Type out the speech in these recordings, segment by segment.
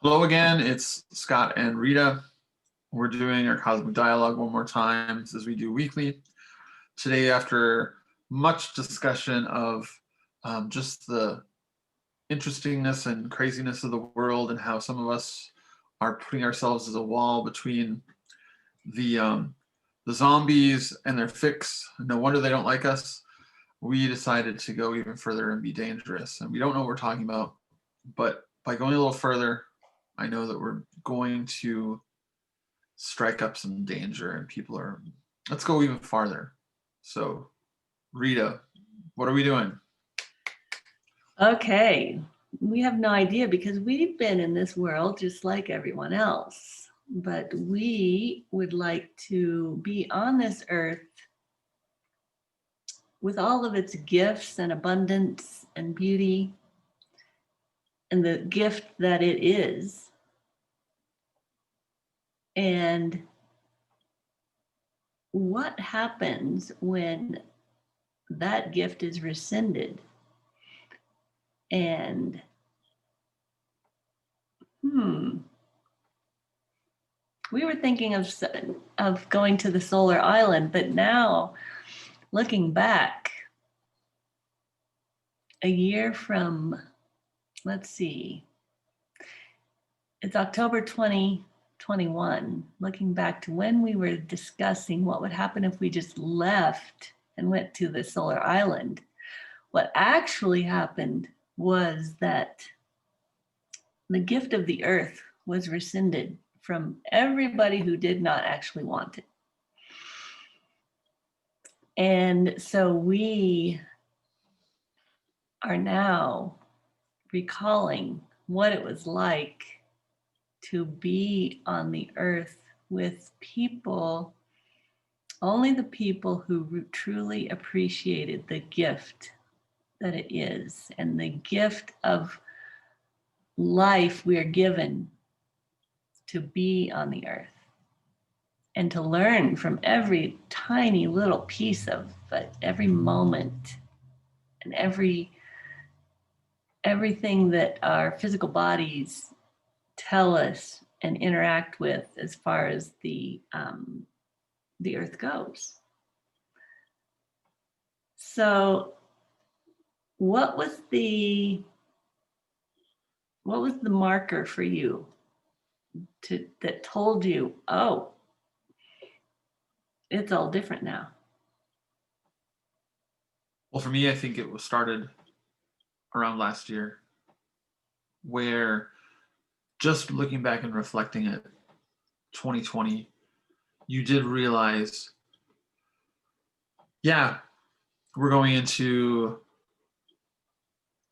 Hello again, it's Scott and Rita. We're doing our Cosmic Dialog one more time as we do weekly. Today, after much discussion of just the interestingness and craziness of the world and how some of us are putting ourselves as a wall between the zombies and their fix. No wonder they don't like us. We decided to go even further and be dangerous. And we don't know what we're talking about, but by going a little further, I know that we're going to strike up some danger and people are, let's go even farther. So, Rita, what are we doing? Okay, we have no idea because we've been in this world just like everyone else, but we would like to be on this earth with all of its gifts and abundance and beauty and the gift that it is. And what happens when that gift is rescinded? And we were thinking of going to the solar island, but now looking back a year from, let's see, it's October 2021, looking back to when we were discussing what would happen if we just left and went to the solar island. What actually happened was that the gift of the earth was rescinded from everybody who did not actually want it. And so we are now recalling what it was like to be on the earth with people, only the people who truly appreciated the gift that it is and the gift of life we are given to be on the earth and to learn from every tiny little piece of it, every moment and everything that our physical bodies tell us and interact with as far as the earth goes. So what was the marker for you that told you, oh, it's all different now? Well, for me, I think it was started around last year, where just looking back and reflecting at 2020, you did realize, yeah, we're going into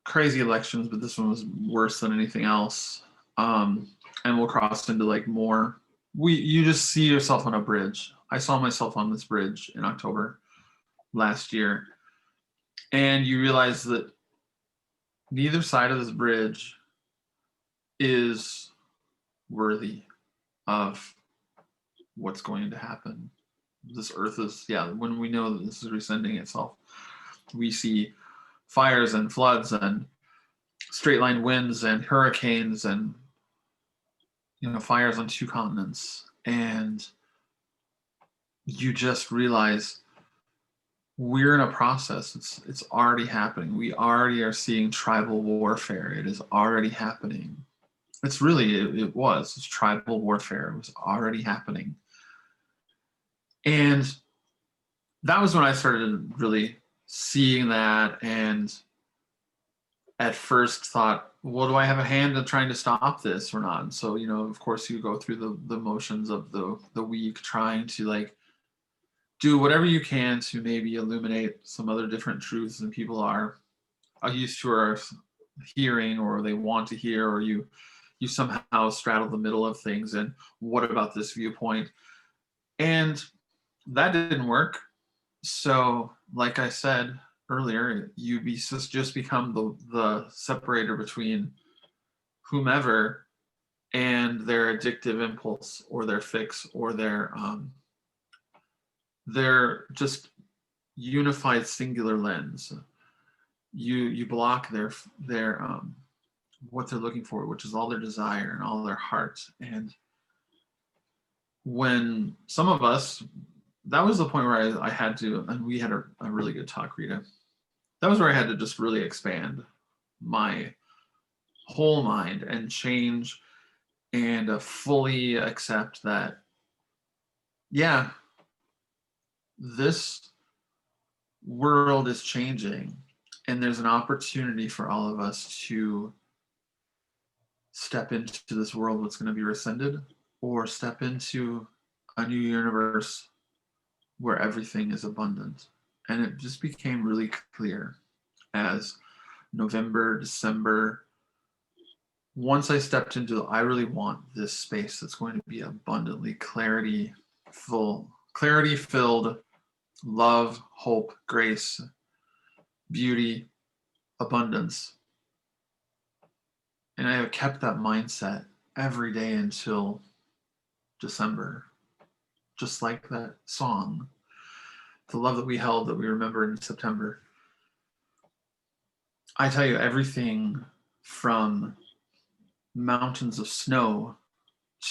crazy elections, but this one was worse than anything else. And we'll cross into like more. You just see yourself on a bridge. I saw myself on this bridge in October last year, and you realize that neither side of this bridge is worthy of what's going to happen. This earth is, when we know that this is rescinding itself, we see fires and floods and straight line winds and hurricanes and fires on 2 continents, and you just realize we're in a process. It's already happening. We already are seeing tribal warfare. It is already happening. It's tribal warfare. It was already happening. And that was when I started really seeing that, and at first thought, well, do I have a hand in trying to stop this or not? And so, of course, you go through the motions of the week trying to like do whatever you can to maybe illuminate some other different truths than people are used to or hearing or they want to hear, or you somehow straddle the middle of things. And what about this viewpoint? And that didn't work. So, like I said earlier, you just become the separator between whomever and their addictive impulse or their fix or their just unified singular lens. You block their what they're looking for, which is all their desire and all their heart. And when some of us, that was the point where I had to, and we had a really good talk, Rita. That was where I had to just really expand my whole mind and change and fully accept that, yeah, this world is changing and there's an opportunity for all of us to step into this world that's going to be rescinded, or step into a new universe where everything is abundant. And it just became really clear as November, December, once I stepped into, I really want this space that's going to be abundantly clarity filled, love, hope, grace, beauty, abundance. And I have kept that mindset every day until December, just like that song, the love that we held, that we remember in September. I tell you, everything from mountains of snow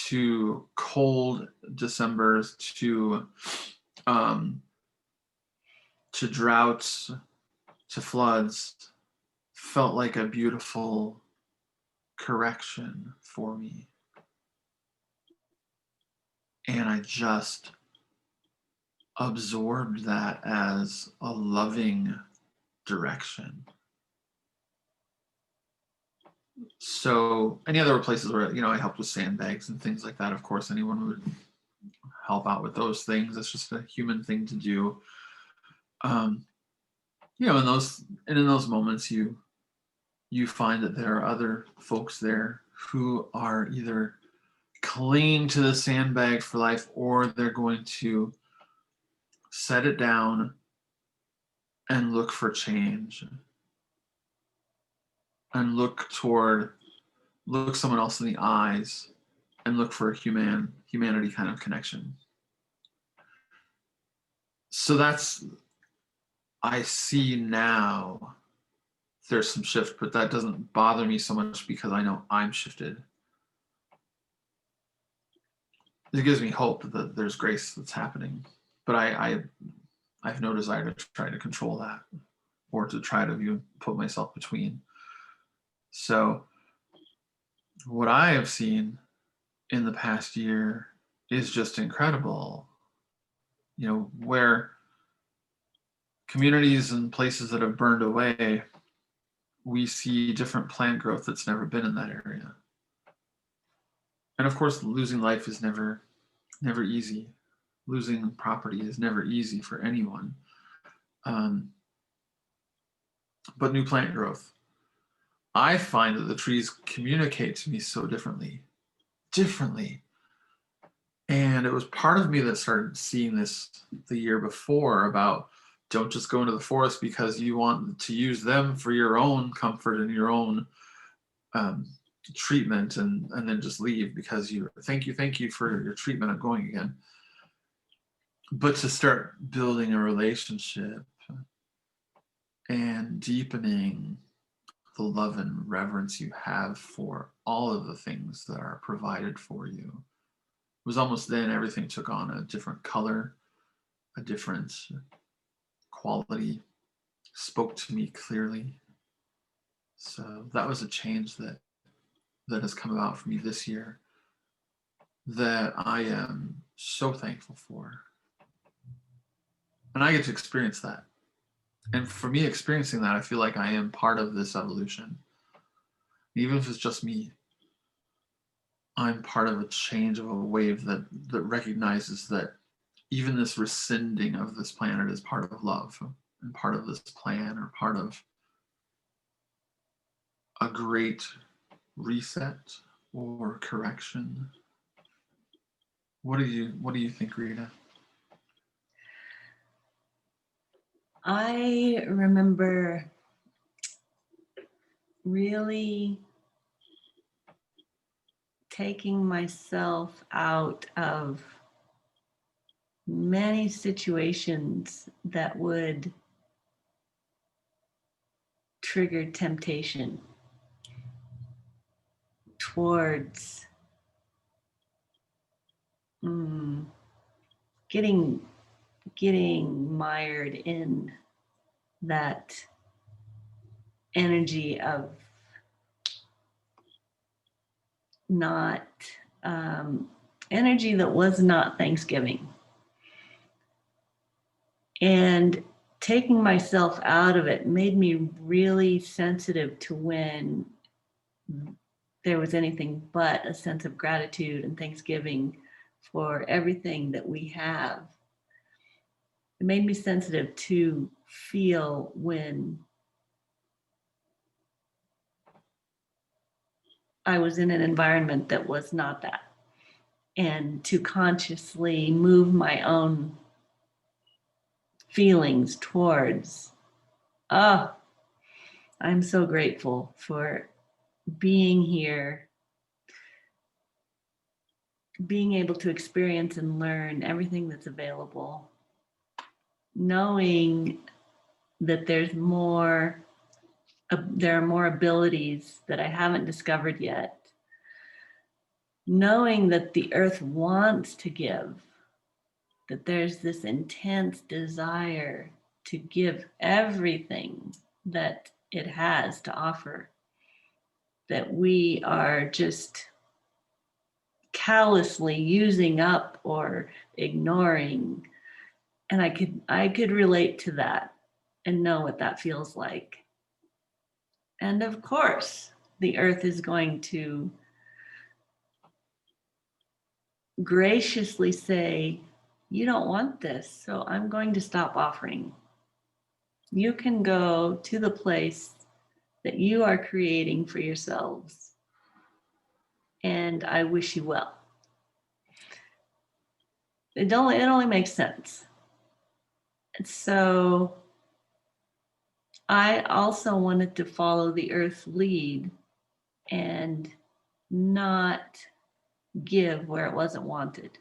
to cold Decembers to droughts to floods felt like a beautiful correction for me. And I just absorbed that as a loving direction. So any other places where, I helped with sandbags and things like that, of course, anyone would help out with those things. It's just a human thing to do. In those moments, you find that there are other folks there who are either clinging to the sandbag for life, or they're going to set it down and look for change and look someone else in the eyes and look for a humanity kind of connection. So I see now there's some shift, but that doesn't bother me so much because I know I'm shifted. It gives me hope that there's grace that's happening, but I have no desire to try to control that or to try to put myself between. So what I have seen in the past year is just incredible. Where communities and places that have burned away, we see different plant growth that's never been in that area. And of course, losing life is never easy. Losing property is never easy for anyone. But new plant growth, I find that the trees communicate to me so differently. And it was part of me that started seeing this the year before about, don't just go into the forest because you want to use them for your own comfort and your own treatment, and then just leave because thank you for your treatment, I'm going again. But to start building a relationship and deepening the love and reverence you have for all of the things that are provided for you. It was almost then everything took on a different color, a different quality, spoke to me clearly. So that was a change that has come about for me this year that I am so thankful for. And I get to experience that. And for me, experiencing that, I feel like I am part of this evolution. Even if it's just me, I'm part of a change, of a wave that recognizes that even this rescinding of this planet is part of love and part of this plan, or part of a great reset or correction. What do you think, Rita? I remember really taking myself out of many situations that would trigger temptation. towards getting mired in that energy of not energy that was not Thanksgiving. And taking myself out of it made me really sensitive to when there was anything but a sense of gratitude and thanksgiving for everything that we have. It made me sensitive to feel when I was in an environment that was not that, and to consciously move my own feelings towards, oh, I'm so grateful for being here, being able to experience and learn everything that's available, knowing that there are more abilities that I haven't discovered yet, knowing that the earth wants to give, that there's this intense desire to give everything that it has to offer, that we are just callously using up or ignoring. And I could relate to that and know what that feels like. And of course, the earth is going to graciously say, you don't want this, so I'm going to stop offering. You can go to the place that you are creating for yourselves, and I wish you well. It only makes sense. And so I also wanted to follow the earth's lead and not give where it wasn't wanted.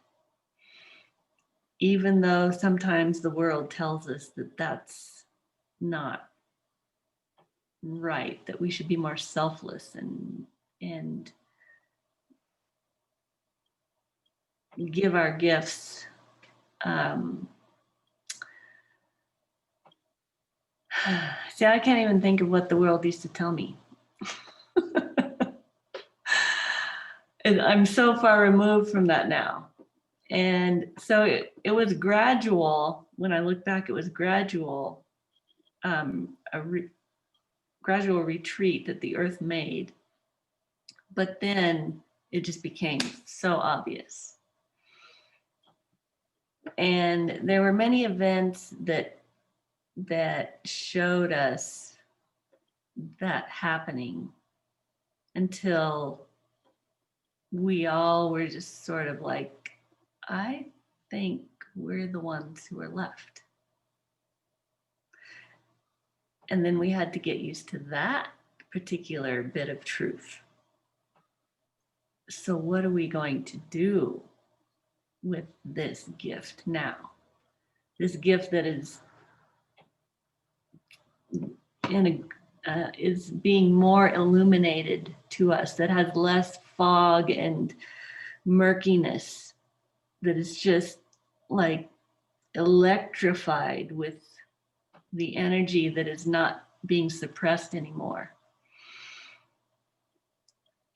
Even though sometimes the world tells us that that's not right, that we should be more selfless and give our gifts. See, I can't even think of what the world used to tell me. And I'm so far removed from that now. And so it was gradual. When I look back, it was gradual, gradual retreat that the earth made. But then it just became so obvious. And there were many events that showed us that happening until we all were just sort of like, I think we're the ones who are left. And then we had to get used to that particular bit of truth. So what are we going to do with this gift now? This gift that is is being more illuminated to us, that has less fog and murkiness, that is just like electrified with the energy that is not being suppressed anymore.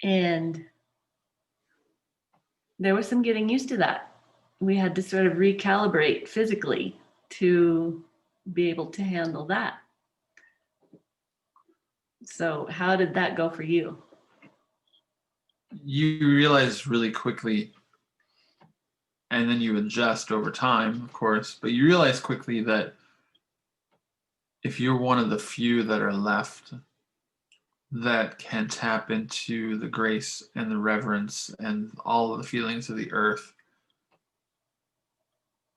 And there was some getting used to that. We had to sort of recalibrate physically to be able to handle that. So how did that go for you? You realize really quickly, and then you adjust over time, of course, but you realize quickly that if you're one of the few that are left that can tap into the grace and the reverence and all of the feelings of the earth,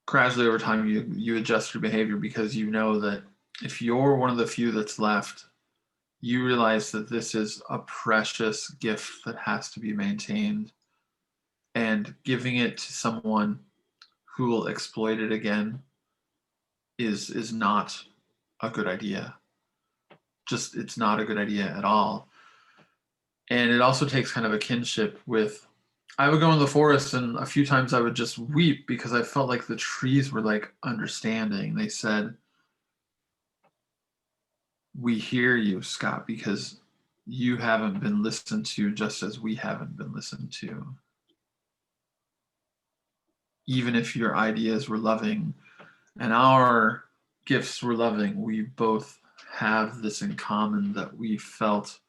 gradually over time you adjust your behavior, because you know that if you're one of the few that's left, you realize that this is a precious gift that has to be maintained, and giving it to someone who will exploit it again is not a good idea. Just, it's not a good idea at all. And it also takes kind of a kinship with, I would go in the forest and a few times I would just weep because I felt like the trees were like understanding. They said, "We hear you, Scott, because you haven't been listened to just as we haven't been listened to. Even if your ideas were loving and our gifts were loving, we both have this in common that we felt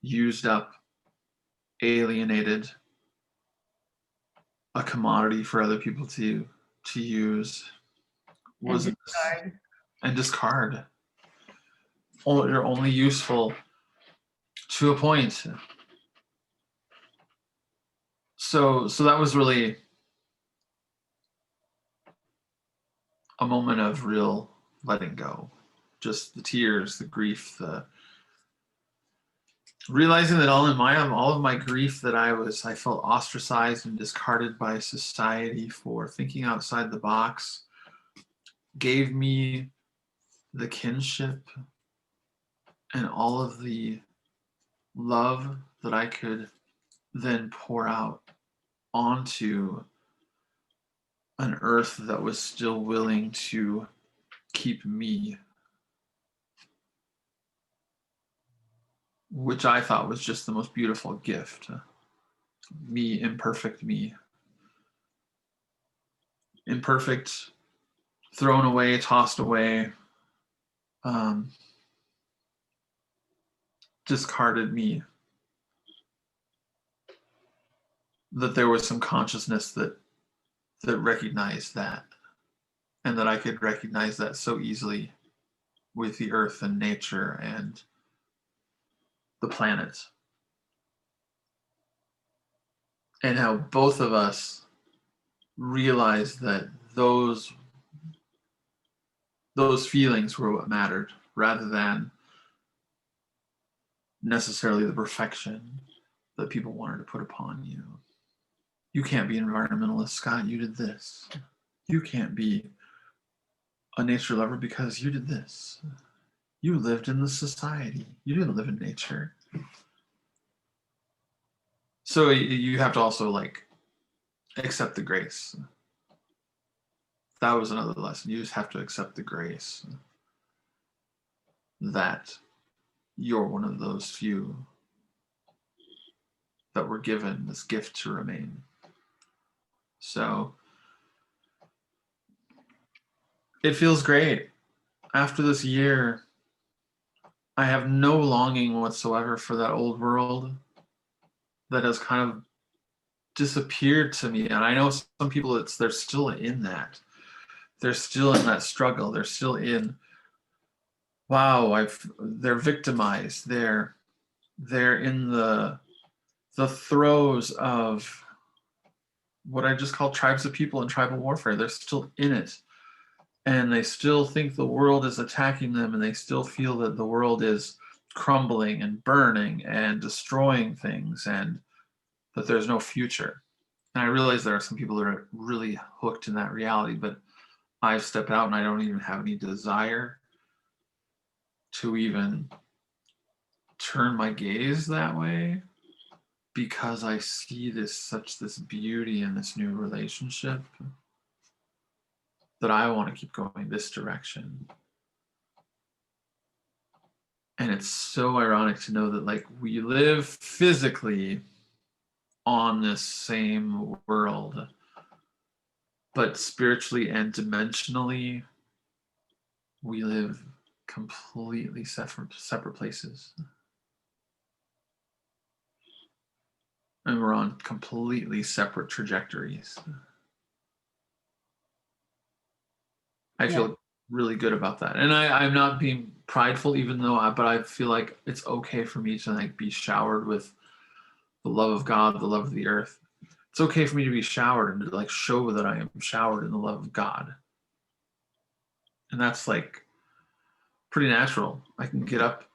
used up, alienated, a commodity for other people to use, And was discard. and discard. You're only useful to a point. So that was really a moment of real letting go. Just the tears, the grief, the realizing that all of my grief that I felt ostracized and discarded by society for thinking outside the box gave me the kinship and all of the love that I could then pour out onto an earth that was still willing to keep me, which I thought was just the most beautiful gift. Me, imperfect me. Imperfect, thrown away, tossed away, um, discarded me. That there was some consciousness that recognized that, and that I could recognize that so easily with the earth and nature and the planet. And how both of us realized that those feelings were what mattered rather than necessarily the perfection that people wanted to put upon you. You can't be an environmentalist, Scott. You did this. You can't be a nature lover because you did this. You lived in the society. You didn't live in nature. So you have to also like accept the grace. That was another lesson. You just have to accept the grace that you're one of those few that were given this gift to remain. So it feels great. After this year, I have no longing whatsoever for that old world that has kind of disappeared to me. And I know some people they're still in that. They're still in that struggle. They're still in, wow, they're victimized. They're in the throes of what I just call tribes of people and tribal warfare. They're still in it. And they still think the world is attacking them, and they still feel that the world is crumbling and burning and destroying things, and that there's no future. And I realize there are some people that are really hooked in that reality, but I've stepped out and I don't even have any desire to even turn my gaze that way, because I see this beauty in this new relationship that I want to keep going this direction. And it's so ironic to know that like we live physically on this same world, but spiritually and dimensionally we live completely separate places. And we're on completely separate trajectories. I feel really good about that. And I'm not being prideful, even though but I feel like it's okay for me to like be showered with the love of God, the love of the earth. It's okay for me to be showered and to like show that I am showered in the love of God. And that's like pretty natural. I can get up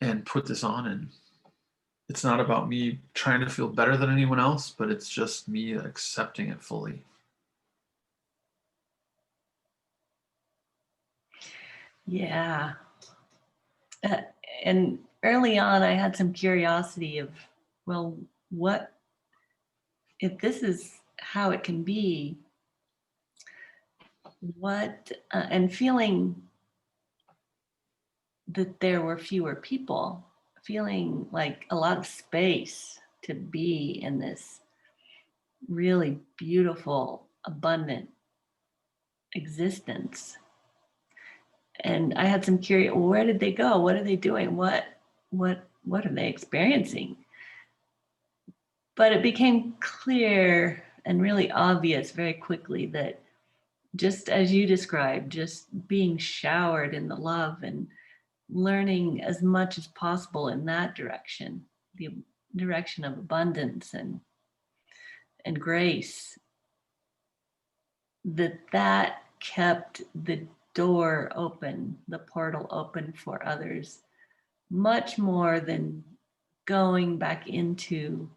and put this on, and it's not about me trying to feel better than anyone else, but it's just me accepting it fully. Yeah. Uh, and early on, I had some curiosity of, well, what if this is how it can be? What and feeling that there were fewer people, feeling like a lot of space to be in this really beautiful, abundant existence. And I had some curiosity, where did they go? What are they doing? What are they experiencing? But it became clear and really obvious very quickly that, just as you described, just being showered in the love and learning as much as possible in that direction, the direction of abundance and grace, that kept the door open, the portal open for others, much more than going back into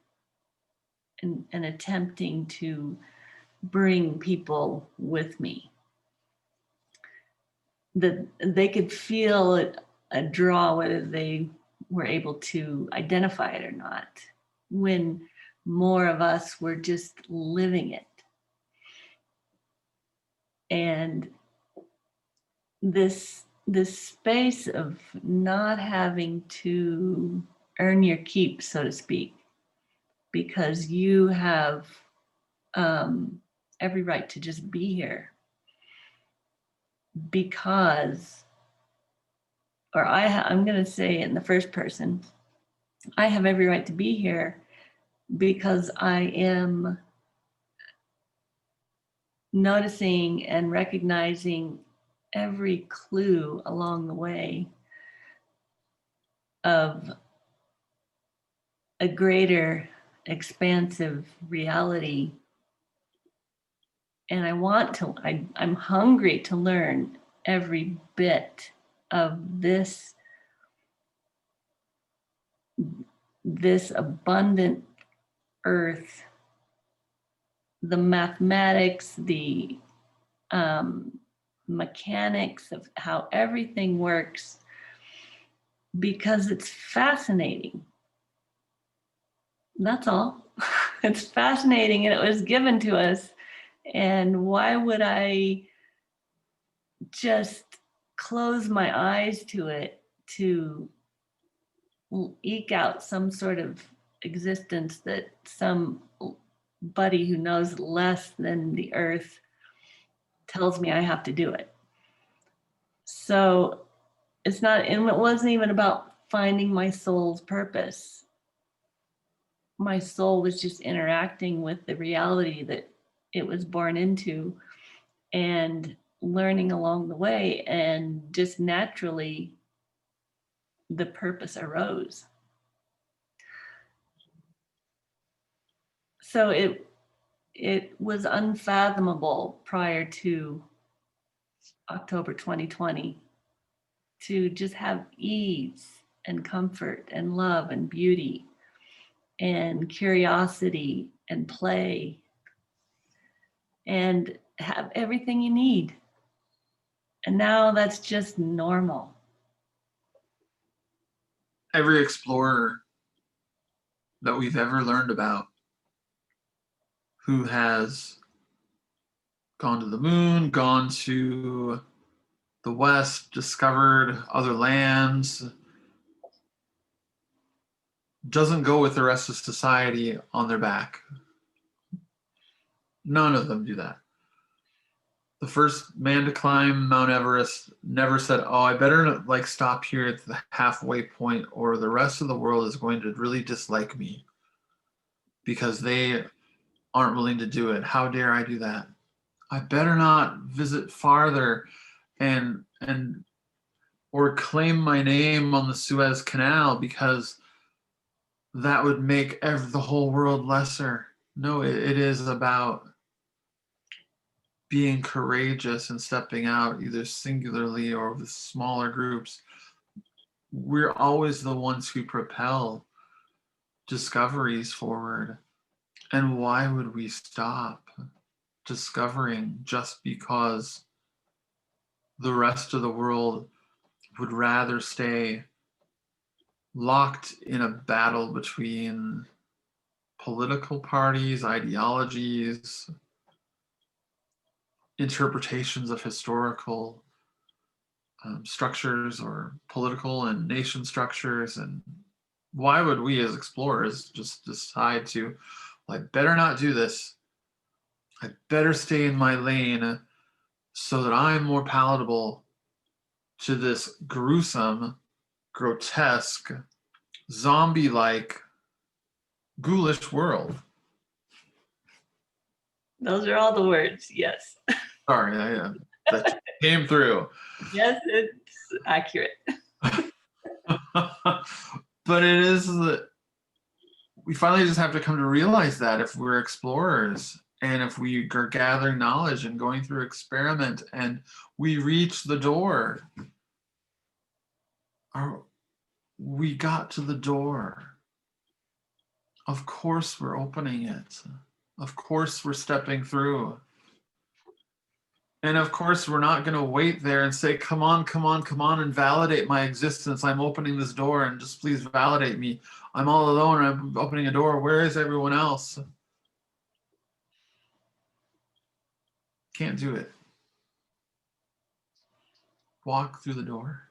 and attempting to bring people with me. That they could feel a draw, whether they were able to identify it or not, when more of us were just living it. And this space of not having to earn your keep, so to speak, because you have every right to just be here, because, or I'm going to say it in the first person, I have every right to be here because I am noticing and recognizing every clue along the way of a greater expansive reality. And I'm hungry to learn every bit of this abundant earth, the mathematics, the mechanics of how everything works, because it's fascinating. That's all. It's fascinating, and it was given to us. And why would I just close my eyes to it to eke out some sort of existence that somebody who knows less than the earth tells me I have to do it? So it's not, and it wasn't even about finding my soul's purpose. My soul was just interacting with the reality that it was born into and learning along the way, and just naturally the purpose arose. So it was unfathomable prior to October 2020 to just have ease and comfort and love and beauty and curiosity and play and have everything you need. And now that's just normal. Every explorer that we've ever learned about who has gone to the moon, gone to the West, discovered other lands, doesn't go with the rest of society on their back. None of them do that. The first man to climb Mount Everest never said, "Oh, I better stop here at the halfway point, or the rest of the world is going to really dislike me because they aren't willing to do it. How dare I do that? I better not visit farther and or claim my name on the Suez Canal because that would make the whole world lesser." No, it is about being courageous and stepping out, either singularly or with smaller groups. We're always the ones who propel discoveries forward. And why would we stop discovering just because the rest of the world would rather stay locked in a battle between political parties, ideologies, interpretations of historical structures or political and nation structures. And why would we as explorers just decide to, well, I better not do this. I better stay in my lane so that I'm more palatable to this gruesome, grotesque, zombie-like, ghoulish world. Those are all the words. Yes. Sorry, that came through. Yes, it's accurate. But it is that we finally just have to come to realize that if we're explorers and if we are gathering knowledge and going through experiment and we reach the door, we got to the door. Of course we're opening it. Of course we're stepping through. And of course we're not going to wait there and say, come on, come on, come on and validate my existence. I'm opening this door and just please validate me. I'm all alone. I'm opening a door. Where is everyone else? Can't do it. Walk through the door.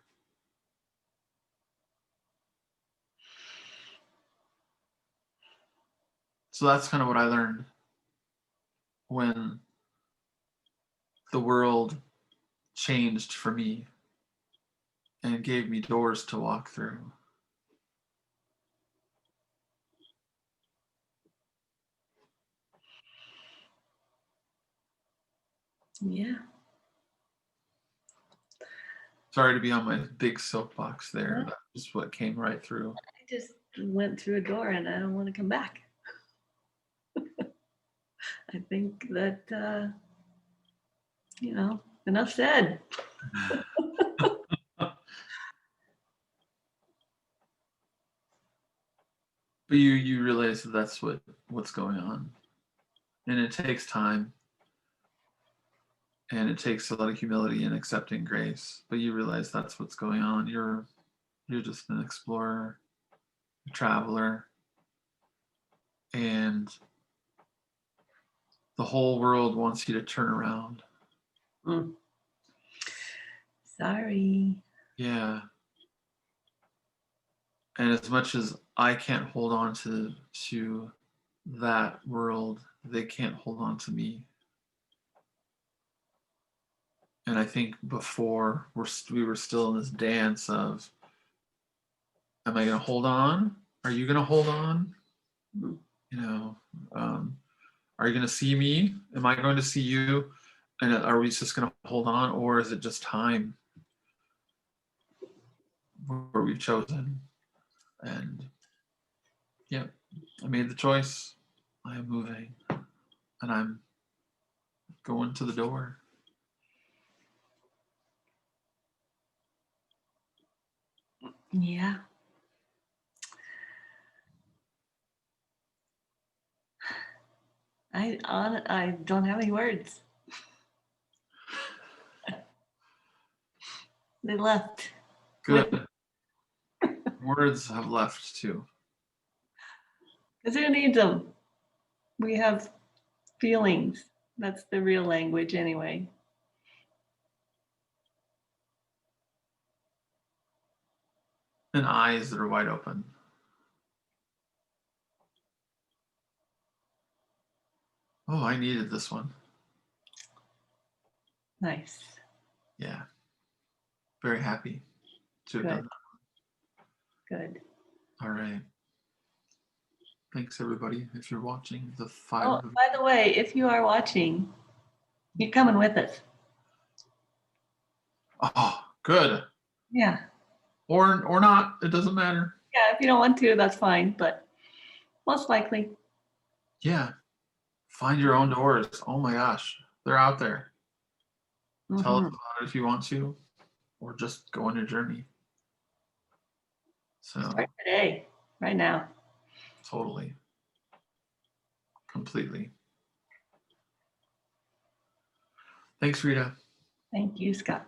So that's kind of what I learned when the world changed for me and gave me doors to walk through. Yeah. Sorry to be on my big soapbox there. Yeah. That was what came right through. I just went through a door and I don't want to come back. I think that, enough said. But you realize that that's what's going on. And it takes time. And it takes a lot of humility and accepting grace. But you realize that's what's going on. You're just an explorer, a traveler. And the whole world wants you to turn around. Mm. Sorry. Yeah. And as much as I can't hold on to that world, they can't hold on to me. And I think before we were still in this dance of, am I going to hold on? Are you going to hold on? Are you going to see me? Am I going to see you? And are we just going to hold on, or is it just time where we've chosen? And yeah, I made the choice. I am moving, and I'm going to the door. Yeah. I don't have any words. They left. Good. Words have left too. Because who needs them? We have feelings. That's the real language anyway. And eyes that are wide open. Oh, I needed this one. Nice. Yeah. Very happy to have Good. done that. Good. All right. Thanks, everybody. If you're watching the Oh, by the way, if you are watching, you're coming with us. Oh, good. Yeah. Or not. It doesn't matter. Yeah, if you don't want to, that's fine, but most likely. Yeah. Find your own doors. Oh my gosh. They're out there. Tell us about it if you want to, or just go on your journey. So start today, right now. Totally. Completely. Thanks, Rita. Thank you, Scott.